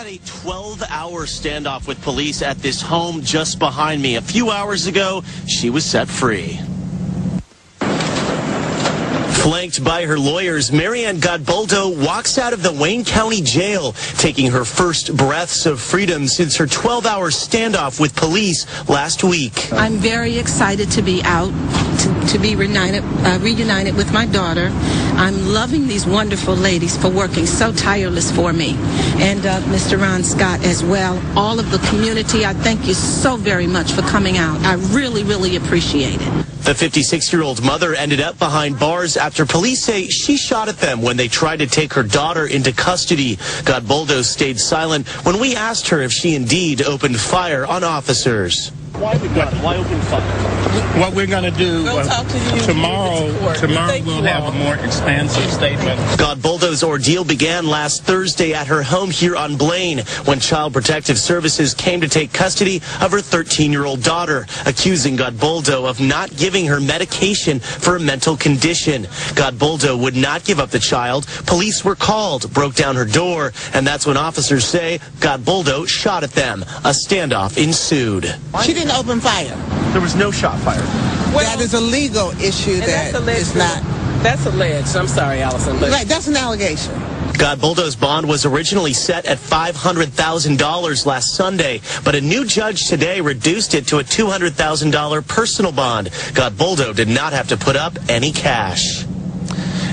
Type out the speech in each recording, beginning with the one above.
had a 12-hour standoff with police at this home just behind me. A few hours ago, she was set free. Flanked by her lawyers, Marianne Godboldo walks out of the Wayne County Jail, taking her first breaths of freedom since her 12-hour standoff with police last week. I'm very excited to be out, to be reunited with my daughter. I'm loving these wonderful ladies for working so tireless for me. And Mr. Ron Scott as well. All of the community, I thank you so very much for coming out. I really, really appreciate it. The 56-year-old mother ended up behind bars after police say she shot at them when they tried to take her daughter into custody. Godboldo stayed silent when we asked her if she indeed opened fire on officers. Why open fire? What we're going to do tomorrow we'll have a more expansive statement. Godboldo's ordeal began last Thursday at her home here on Blaine when Child Protective Services came to take custody of her 13-year-old daughter, accusing Godboldo of not giving her medication for a mental condition. Godboldo would not give up the child. Police were called, broke down her door, and that's when officers say Godboldo shot at them. A standoff ensued. She didn't open fire. There was no shot fired. Well, that is a legal issue that is not. That's alleged. I'm sorry, Allison. But right, that's an allegation. Godboldo's bond was originally set at $500,000 last Sunday, but a new judge today reduced it to a $200,000 personal bond. Godboldo did not have to put up any cash.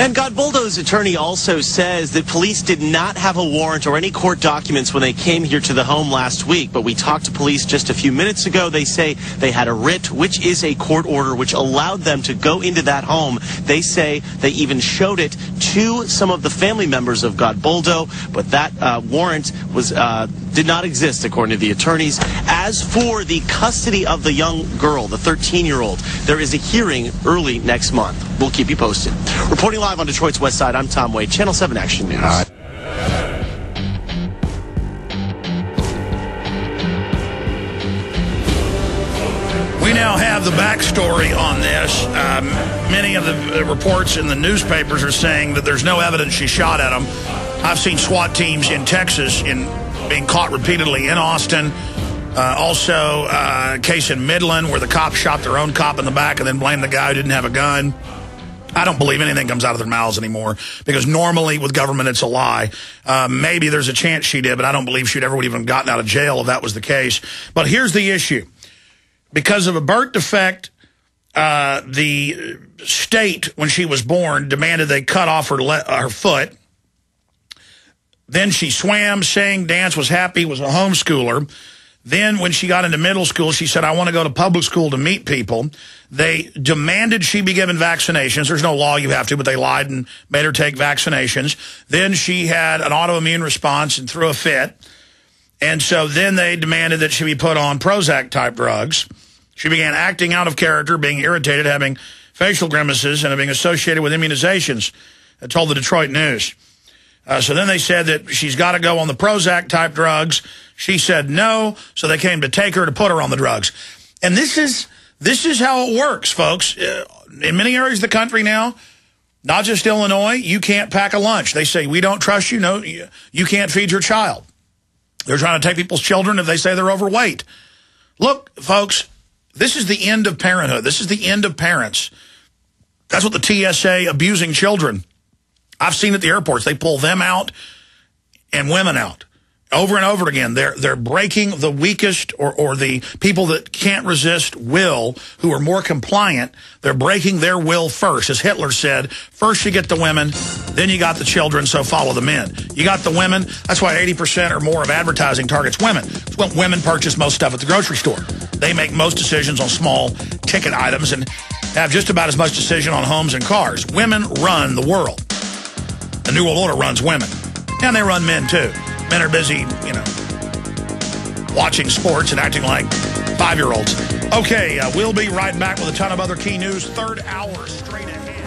And Godboldo's attorney also says that police did not have a warrant or any court documents when they came here to the home last week. But we talked to police just a few minutes ago. They say they had a writ, which is a court order, which allowed them to go into that home. They say they even showed it to some of the family members of Godboldo, but that warrant was did not exist, according to the attorneys. As for the custody of the young girl, the 13-year-old, there is a hearing early next month. We'll keep you posted. Reporting live on Detroit's West Side, I'm Tom Wade, Channel 7 Action News. We now have the backstory on this. Many of the reports in the newspapers are saying that there's no evidence she shot at him. I've seen SWAT teams in Texas being caught repeatedly in Austin. Also, a case in Midland where the cops shot their own cop in the back and then blamed the guy who didn't have a gun. I don't believe anything comes out of their mouths anymore because normally with government it's a lie. Maybe there's a chance she did, but I don't believe she'd ever would even gotten out of jail if that was the case. But here's the issue. Because of a birth defect, the state, when she was born, demanded they cut off her foot. Then she swam, sang, danced, was happy, was a homeschooler. Then when she got into middle school, she said, I want to go to public school to meet people. They demanded she be given vaccinations. There's no law you have to, but they lied and made her take vaccinations. Then she had an autoimmune response and threw a fit. And so then they demanded that she be put on Prozac-type drugs. She began acting out of character, being irritated, having facial grimaces, and being associated with immunizations, told the Detroit News. So then they said that she's got to go on the Prozac-type drugs. She said no, so they came to take her to put her on the drugs. And this is how it works, folks. In many areas of the country now, not just Illinois, you can't pack a lunch. They say, we don't trust you. No, you can't feed your child. They're trying to take people's children if they say they're overweight. Look, folks, this is the end of parenthood. This is the end of parents. That's what the TSA abusing children. I've seen at the airports, they pull them out and women out over and over again. They're breaking the weakest or the people that can't resist will, who are more compliant. They're breaking their will first. As Hitler said, first you get the women, then you got the children, so follow the men. You got the women. That's why 80% or more of advertising targets women. Well, women purchase most stuff at the grocery store. They make most decisions on small ticket items and have just about as much decision on homes and cars. Women run the world. The New World Order runs women. And they run men, too. Men are busy, watching sports and acting like 5-year-olds. Okay, we'll be right back with a ton of other key news. Third hour straight ahead.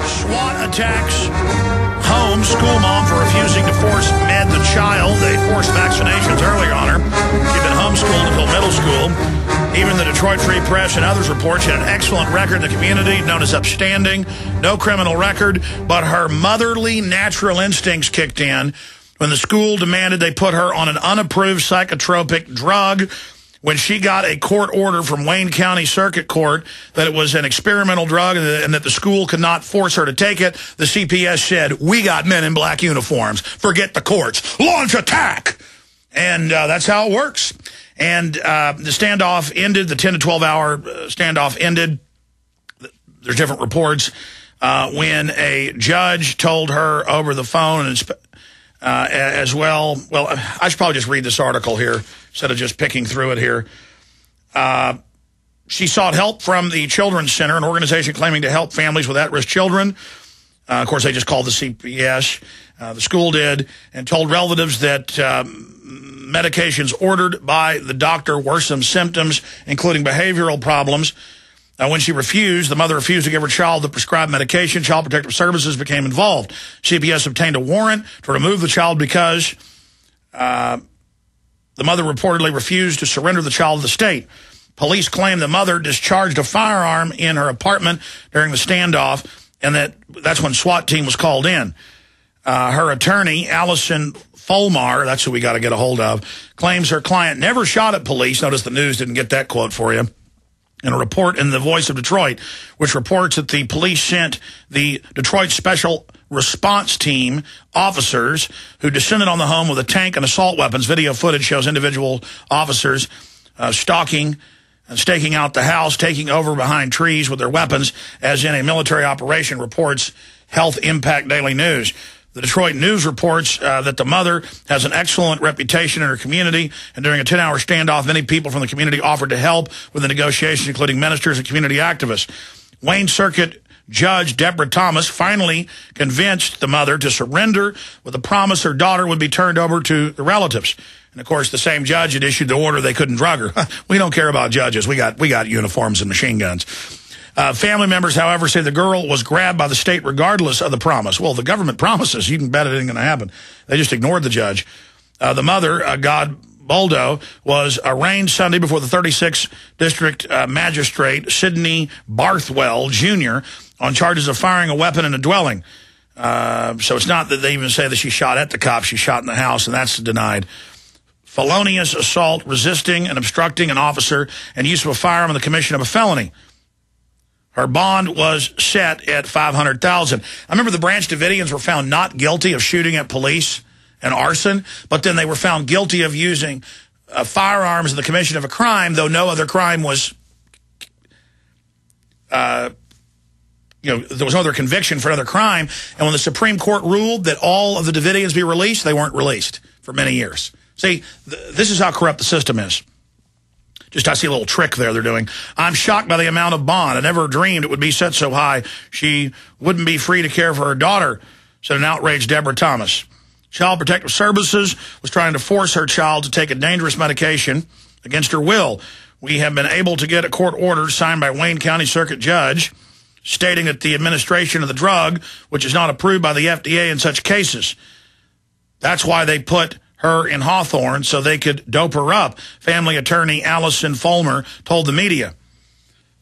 SWAT attacks home school mom for refusing to force med the child. They forced vaccinations earlier on her. She'd been homeschooled until middle school. Even the Detroit Free Press and others report she had an excellent record in the community, known as upstanding, no criminal record, but her motherly natural instincts kicked in when the school demanded they put her on an unapproved psychotropic drug. When she got a court order from Wayne County Circuit Court that it was an experimental drug and that the school could not force her to take it, the CPS said, "We got men in black uniforms. Forget the courts. Launch attack." And that's how it works. And the standoff ended, the 10 to 12-hour standoff ended. There's different reports when a judge told her over the phone and as well. Well, I should probably just read this article here instead of just picking through it here. She sought help from the Children's Center, an organization claiming to help families with at-risk children. Of course, they just called the CPS. The school did, and told relatives that medications ordered by the doctor worsened symptoms, including behavioral problems. When she refused, the mother refused to give her child the prescribed medication. Child Protective Services became involved. CPS obtained a warrant to remove the child because the mother reportedly refused to surrender the child to the state. Police claim the mother discharged a firearm in her apartment during the standoff, and that's when SWAT team was called in. Her attorney, Allison Folmar, that's who we got to get a hold of, claims her client never shot at police. Notice the news didn't get that quote for you. In a report in the Voice of Detroit, which reports that the police sent the Detroit Special Response Team officers who descended on the home with a tank and assault weapons. Video footage shows individual officers stalking and staking out the house, taking over behind trees with their weapons, as in a military operation, reports Health Impact Daily News. The Detroit News reports that the mother has an excellent reputation in her community, and during a 10-hour standoff, many people from the community offered to help with the negotiations, including ministers and community activists. Wayne Circuit Judge Deborah Thomas finally convinced the mother to surrender with a promise her daughter would be turned over to the relatives. And, of course, the same judge had issued the order they couldn't drug her. We don't care about judges. We got uniforms and machine guns. Family members, however, say the girl was grabbed by the state regardless of the promise. Well, the government promises. You can bet it ain't going to happen. They just ignored the judge. The mother, God Boldo, was arraigned Sunday before the 36th District Magistrate, Sidney Barthwell, Jr., on charges of firing a weapon in a dwelling. So it's not that they even say that she shot at the cops. She shot in the house, and that's denied. Felonious assault, resisting and obstructing an officer, and use of a firearm in the commission of a felony. Her bond was set at $500,000. I remember the Branch Davidians were found not guilty of shooting at police and arson, but then they were found guilty of using firearms in the commission of a crime, though no other crime was, there was no other conviction for another crime. And when the Supreme Court ruled that all of the Davidians be released, they weren't released for many years. See, this is how corrupt the system is. Just I see a little trick there they're doing. I'm shocked by the amount of bond. I never dreamed it would be set so high. She wouldn't be free to care for her daughter, said an outraged Deborah Thomas. Child Protective Services was trying to force her child to take a dangerous medication against her will. We have been able to get a court order signed by Wayne County Circuit Judge stating that the administration of the drug, which is not approved by the FDA in such cases. That's why they put her in Hawthorne, so they could dope her up. Family attorney Allison Folmer told the media.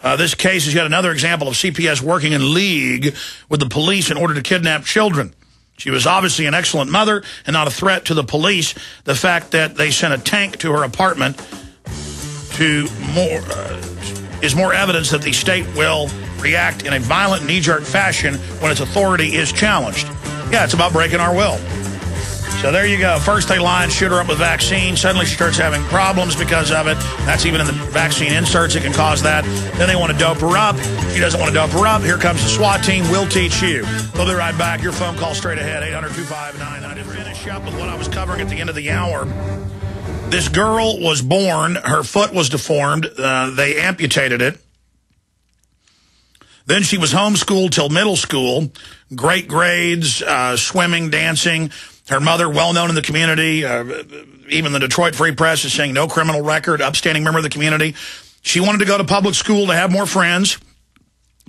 This case is yet another example of CPS working in league with the police in order to kidnap children. She was obviously an excellent mother and not a threat to the police. The fact that they sent a tank to her apartment is more evidence that the state will react in a violent, knee-jerk fashion when its authority is challenged. Yeah, it's about breaking our will. So there you go. First they lie and shoot her up with vaccine. Suddenly she starts having problems because of it. That's even in the vaccine inserts. It can cause that. Then they want to dope her up. She doesn't want to dope her up. Here comes the SWAT team. We'll teach you. We'll be right back. Your phone call straight ahead, 800-259-99. To finish up with what I was covering at the end of the hour, this girl was born. Her foot was deformed. They amputated it. Then she was homeschooled till middle school. Great grades, swimming, dancing. Her mother, well-known in the community, even the Detroit Free Press is saying no criminal record, upstanding member of the community. She wanted to go to public school to have more friends.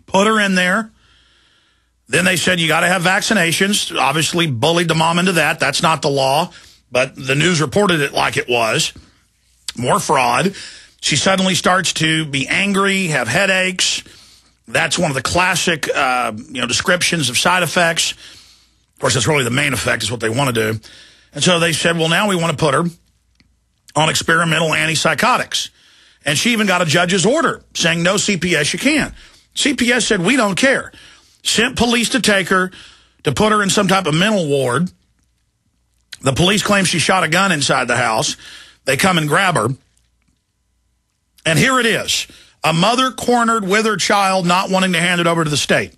Put her in there. Then they said, you got to have vaccinations. Obviously bullied the mom into that. That's not the law, but the news reported it like it was. More fraud. She suddenly starts to be angry, have headaches. That's one of the classic descriptions of side effects. Of course, that's really the main effect is what they want to do. And so they said, well, now we want to put her on experimental antipsychotics. And she even got a judge's order saying, no, CPS, you can't. CPS said, we don't care. Sent police to take her, to put her in some type of mental ward. The police claim she shot a gun inside the house. They come and grab her. And here it is. A mother cornered with her child, not wanting to hand it over to the state.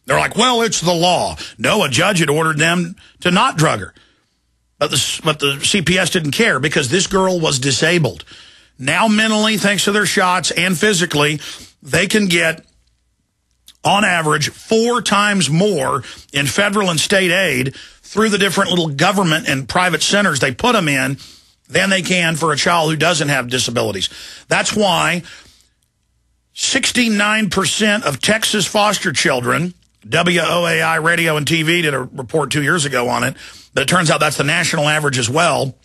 They're like, well, it's the law. No, a judge had ordered them to not drug her. But the CPS didn't care because this girl was disabled. Now mentally, thanks to their shots, and physically, they can get, on average, 4 times more in federal and state aid through the different little government and private centers they put them in than they can for a child who doesn't have disabilities. That's why 69% of Texas foster children, WOAI Radio and TV did a report 2 years ago on it, but it turns out that's the national average as well,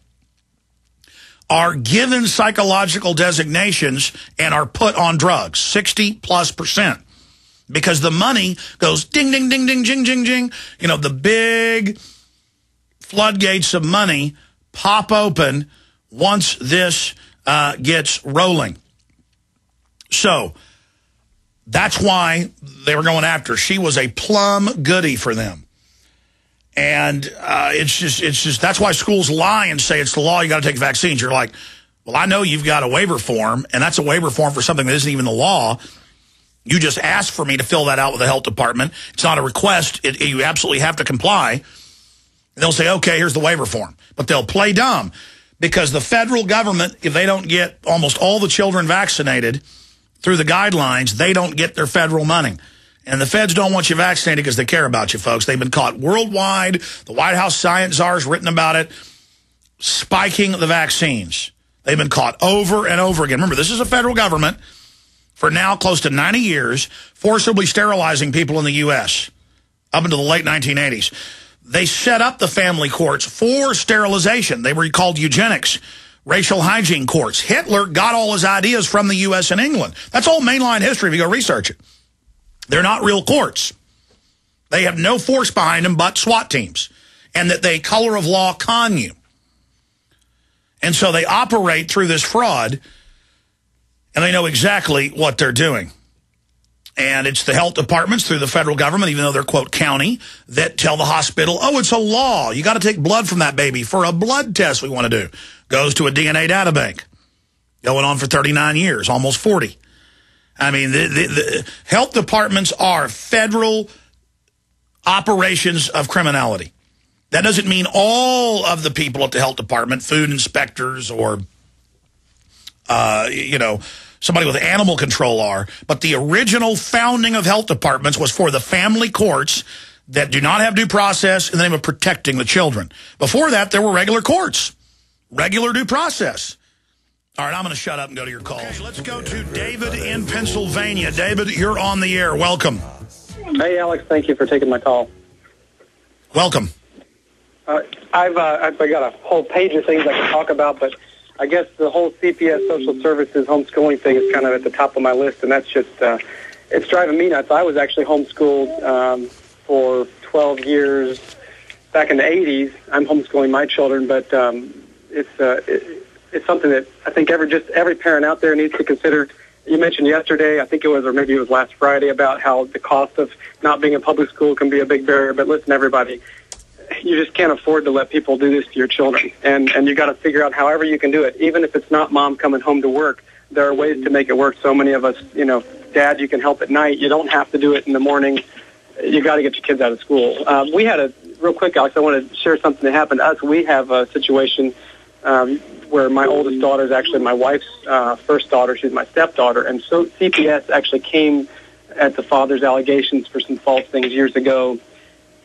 are given psychological designations and are put on drugs, 60+%. Because the money goes ding, ding, ding, ding, jing, jing, jing. You know, the big floodgates of money pop open once this gets rolling. So that's why they were going after her. She was a plum goodie for them. And it's just that's why schools lie and say it's the law, you got to take vaccines. You're like, well, I know you've got a waiver form, and that's a waiver form for something that isn't even the law. You just asked for me to fill that out with the health department. It's not a request. You absolutely have to comply. They'll say, okay, here's the waiver form. But they'll play dumb because the federal government, if they don't get almost all the children vaccinated through the guidelines, they don't get their federal money. And the feds don't want you vaccinated because they care about you, folks. They've been caught worldwide. The White House science czar has written about it, spiking the vaccines. They've been caught over and over again. Remember, this is a federal government for now close to 90 years, forcibly sterilizing people in the U.S. up until the late 1980s. They set up the family courts for sterilization. They were called eugenics, racial hygiene courts. Hitler got all his ideas from the U.S. and England. That's all mainline history if you go research it. They're not real courts. They have no force behind them but SWAT teams, and that they color of law con you. And so they operate through this fraud, and they know exactly what they're doing. And it's the health departments through the federal government, even though they're, quote, county, that tell the hospital, oh, it's a law. You got to take blood from that baby for a blood test we want to do. Goes to a DNA data bank. Going on for 39 years, almost 40. I mean, the health departments are federal operations of criminality. That doesn't mean all of the people at the health department, food inspectors or, you know, somebody with animal control are. But the original founding of health departments was for the family courts that do not have due process in the name of protecting the children. Before that, there were regular courts, regular due process. All right, I'm going to shut up and go to your calls. Okay, let's go to David in Pennsylvania. David, you're on the air. Welcome. Hey, Alex. Thank you for taking my call. Welcome. I've got a whole page of things I can talk about, but I guess the whole CPS social services homeschooling thing is kind of at the top of my list, and that's just, it's driving me nuts. I was actually homeschooled for 12 years back in the 80s. I'm homeschooling my children, but it's something that I think every parent out there needs to consider. You mentioned yesterday, I think it was, or maybe it was last Friday, about how the cost of not being in public school can be a big barrier. But listen, everybody, you just can't afford to let people do this to your children. And you got to figure out however you can do it. Even if it's not mom coming home to work, there are ways to make it work. So many of us, you know, Dad, you can help at night. You don't have to do it in the morning. You got to get your kids out of school. We had real quick, Alex, I want to share something that happened to us. We have a situation where my oldest daughter is actually my wife's first daughter. She's my stepdaughter. And so CPS actually came at the father's allegations for some false things years ago.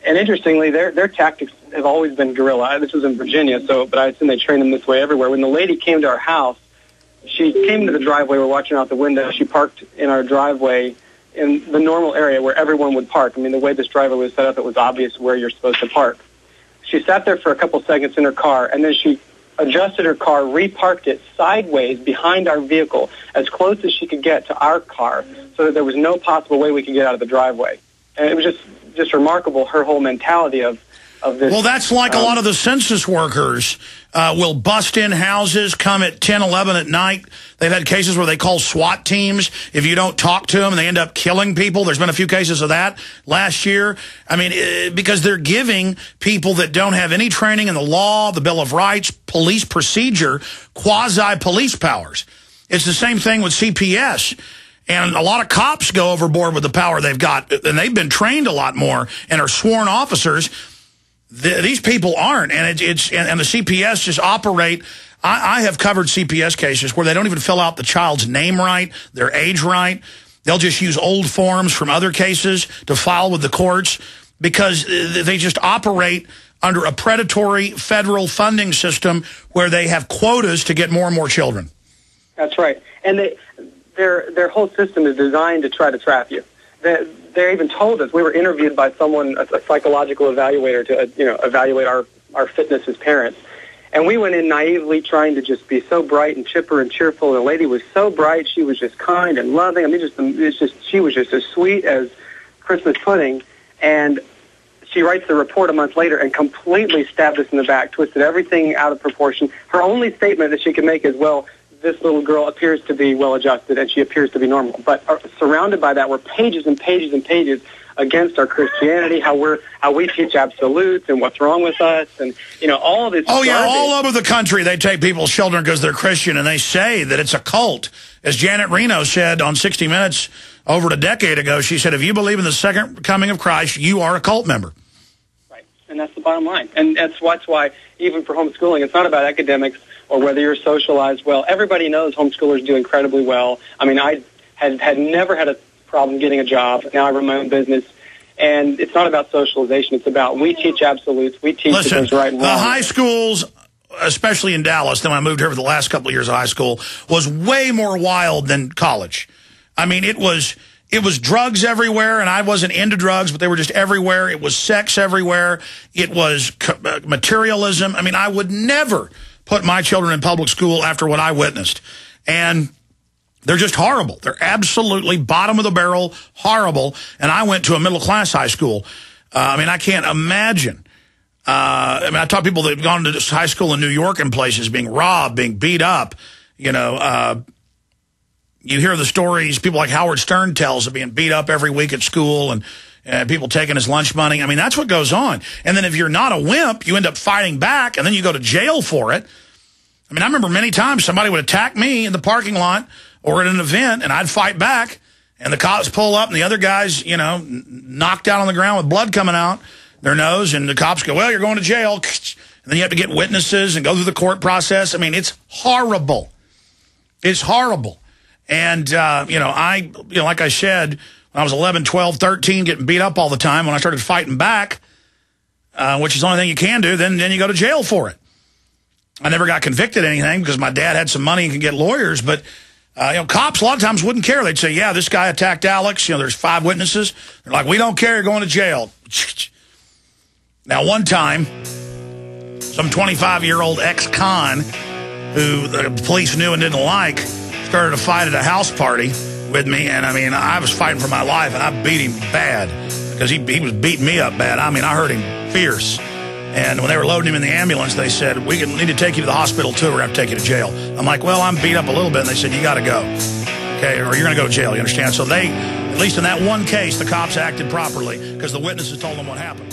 And interestingly, their tactics have always been guerrilla. This was in Virginia, but I assume they train them this way everywhere. When the lady came to our house, she came to the driveway. We're watching out the window. She parked in our driveway in the normal area where everyone would park. I mean, the way this driveway was set up, it was obvious where you're supposed to park. She sat there for a couple seconds in her car, and then she adjusted her car, reparked it sideways behind our vehicle, as close as she could get to our car, so that there was no possible way we could get out of the driveway. And it was just remarkable, her whole mentality of, of this. Well, that's like a lot of the census workers will bust in houses, come at 10, 11 at night. They've had cases where they call SWAT teams if you don't talk to them, and they end up killing people. There's been a few cases of that last year. I mean, because they're giving people that don't have any training in the law, the Bill of Rights, police procedure, quasi-police powers. It's the same thing with CPS. And a lot of cops go overboard with the power they've got, and they've been trained a lot more and are sworn officers. These people aren't, and and the CPS just operate. I have covered CPS cases where they don't even fill out the child's name right, their age right. They'll just use old forms from other cases to file with the courts because they just operate under a predatory federal funding system where they have quotas to get more and more children. That's right, and their whole system is designed to try to trap you. They even told us, we were interviewed by someone, a psychological evaluator, to evaluate our fitness as parents. And we went in naively trying to just be so bright and chipper and cheerful. The lady was so bright. She was just kind and loving. I mean, she was just as sweet as Christmas pudding. And she writes the report a month later and completely stabbed us in the back, twisted everything out of proportion. Her only statement that she could make is, well, this little girl appears to be well-adjusted and she appears to be normal. But surrounded by that were pages and pages and pages against our Christianity, how we teach absolutes and what's wrong with us, and all this. Oh yeah, all over the country they take people's children because they're Christian, and they say that it's a cult. As Janet Reno said on 60 Minutes over a decade ago, she said, if you believe in the second coming of Christ, you are a cult member. Right, and that's the bottom line. And that's why even for homeschooling, it's not about academics or whether you're socialized well. Everybody knows homeschoolers do incredibly well. I mean, I had never had a problem getting a job. Now I run my own business. And it's not about socialization. It's about we teach absolutes. We teach that there's right and wrong. The high schools, especially in Dallas, then I moved here for the last couple of years of high school, was way more wild than college. I mean, it was drugs everywhere, and I wasn't into drugs, but they were just everywhere. It was sex everywhere. It was materialism. I mean, I would never put my children in public school after what I witnessed. And they're just horrible. They're absolutely bottom of the barrel, horrible. And I went to a middle-class high school. I mean, I can't imagine. I taught people that had gone to high school in New York and places being robbed, being beat up. You hear the stories people like Howard Stern tells of being beat up every week at school and people taking his lunch money. I mean, that's what goes on. And then if you're not a wimp, you end up fighting back, and then you go to jail for it. I mean, I remember many times somebody would attack me in the parking lot or at an event, and I'd fight back, and the cops pull up, and the other guy's, knocked out on the ground with blood coming out their nose, and the cops go, well, you're going to jail. And then you have to get witnesses and go through the court process. I mean, it's horrible. It's horrible. And, like I said, when I was 11, 12, 13, getting beat up all the time, when I started fighting back, which is the only thing you can do, then you go to jail for it. I never got convicted of anything because my dad had some money and could get lawyers, but cops a lot of times wouldn't care. They'd say, yeah, this guy attacked Alex. There's 5 witnesses. They're like, we don't care. You're going to jail. Now, one time, some 25-year-old ex-con who the police knew and didn't like started a fight at a house party with me. And, I was fighting for my life, and I beat him bad because he was beating me up bad. I hurt him fierce. And when they were loading him in the ambulance, they said, we need to take you to the hospital, too. We're going to have to take you to jail. I'm like, well, I'm beat up a little bit. And they said, you got to go. Okay, or you're going to go to jail, you understand? So at least in that one case, the cops acted properly because the witnesses told them what happened.